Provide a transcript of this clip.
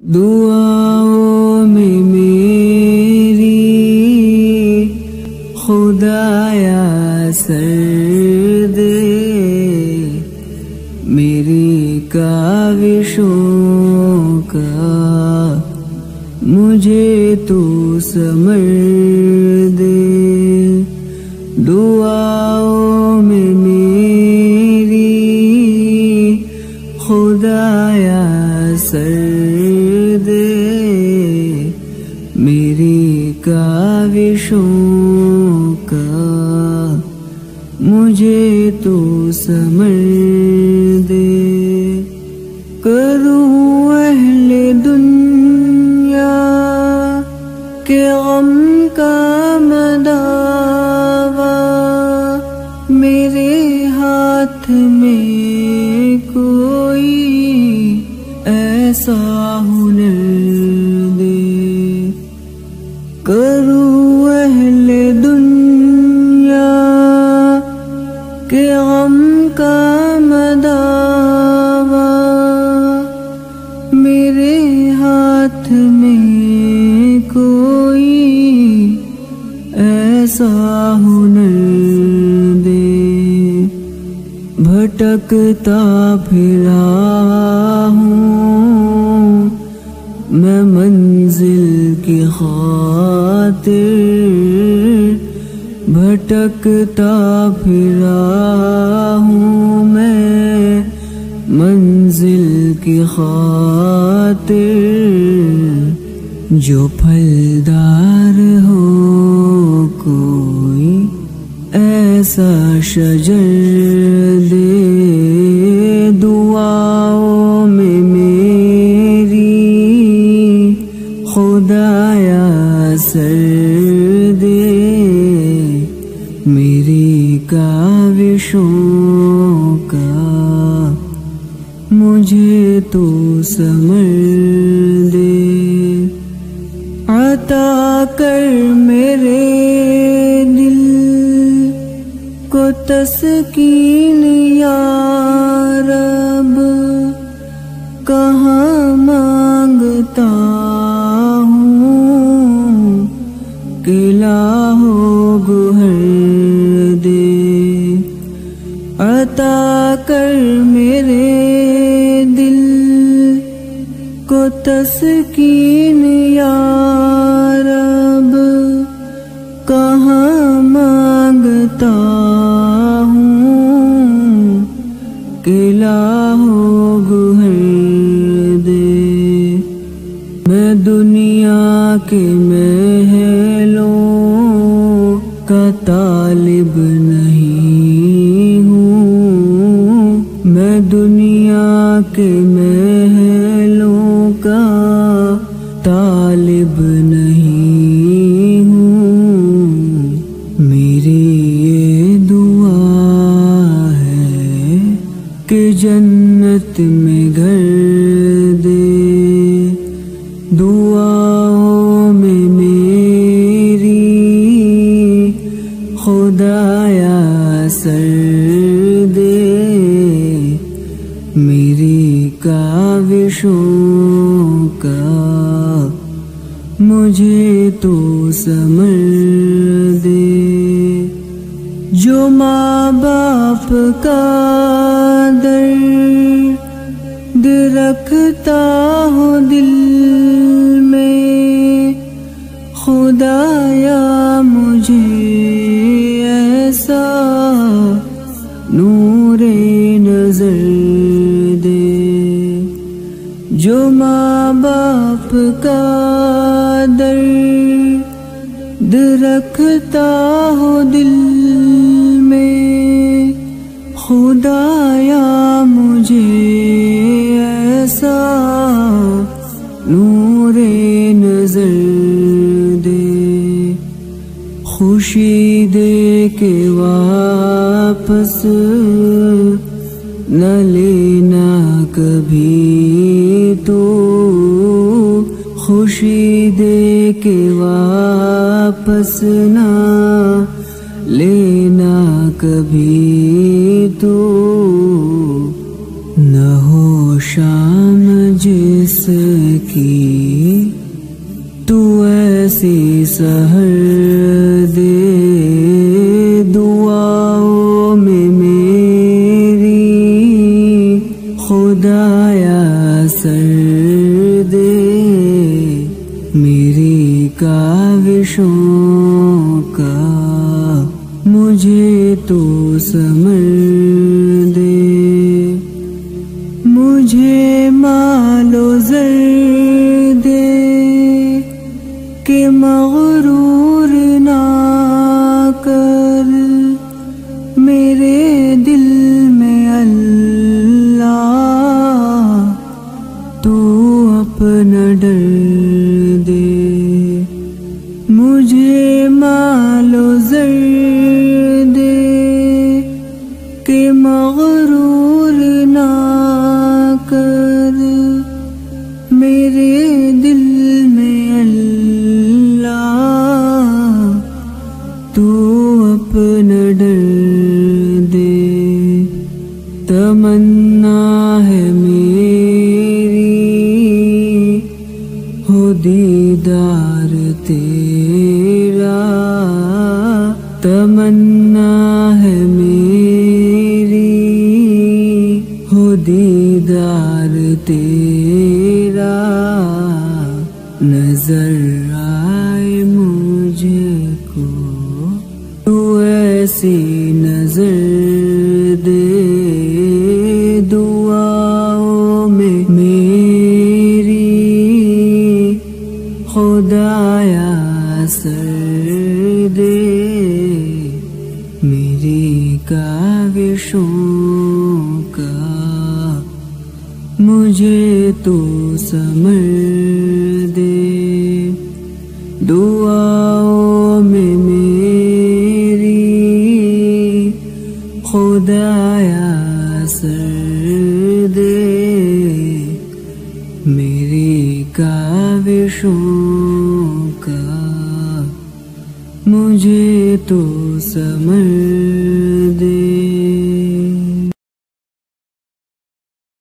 دعاؤں میں میری خدایا سر دے، میری کاوشوں کا مجھے تو ثمر دے۔ دعاؤں میں میری خدایا سر دے، میری کاوشوں کا مجھے تو ثمر دے۔ کروں اہل دنیا کے غم کا مداوا، میرے ہاتھ میں کوئی ایسا ہنر دے۔ کروں اہل دنیا کے غم کا مداوا، میرے ہاتھ میں کوئی ایسا ہنر دے۔ بھٹکتا پھرا ہوں میں منزل کی خاطر، بھٹکتا پھرا ہوں میں منزل کی خاطر، جو پھلدار ہو کوئی ایسا شجر دے۔ دعاؤں میں میری خدایا سر دے، میری کاوشوں کا مجھے تو ثمر دے۔ عطا کر میرے دل کو تسکین یا رب، کہاں مانگتا ہوں کہ لاہو گوہر دے۔ عطا کر میرے دل کو تسکین یا رب، کہاں مانگتا ہوں کہ لاہو گوہر دے۔ میں دنیا کے محلوں کا طالب نہیں ہوں، میں دنیا کے محلوں کا طالب نہیں ہوں۔ میری یہ دعا ہے کہ جنت میں گھر دے۔ دعاؤں میں میری خدایا سر دے، میری کاوشوں کا مجھے تو ثمر دے۔ جو ماں باپ کا درد رکھتا ہو دل میں، خدایا مجھے ایسا نور نظر دے۔ جو ماں باپ کا درد رکھتا ہو دل میں، خدایا مجھے ایسا نور نظر دے۔ خوشی دے کے واپس نہ لینا کبھی تو، خوشی دے کے واپس نہ لینا کبھی تو، نہ ہو شام جس کی تو ایسی سحر دے دعاؤں میں میری خدایا سر دے میری کاوشوں کا مجھے تو ثمر دے مجھے مال و زر دے کہ مغرور نہ کر میرے دل میں اللہ تو اپنا ڈر دے مجھے مال و زر دے کہ مغرور نہ کر میرے دل میں اللہ تو اپنا ڈر دے تمنا ہے میری ہو دیدار تیرا تمنا ہے میری ہو دیدار تیرا نظر آئے مجھ کو تو ایسی نظر دے دعاؤں میں میری خدایا سر دے میری کاوشوں کا مجھے تو ثمر دے دعاؤں میں میری خدایا سر دے میری کاوشوں کا مجھے تو ثمر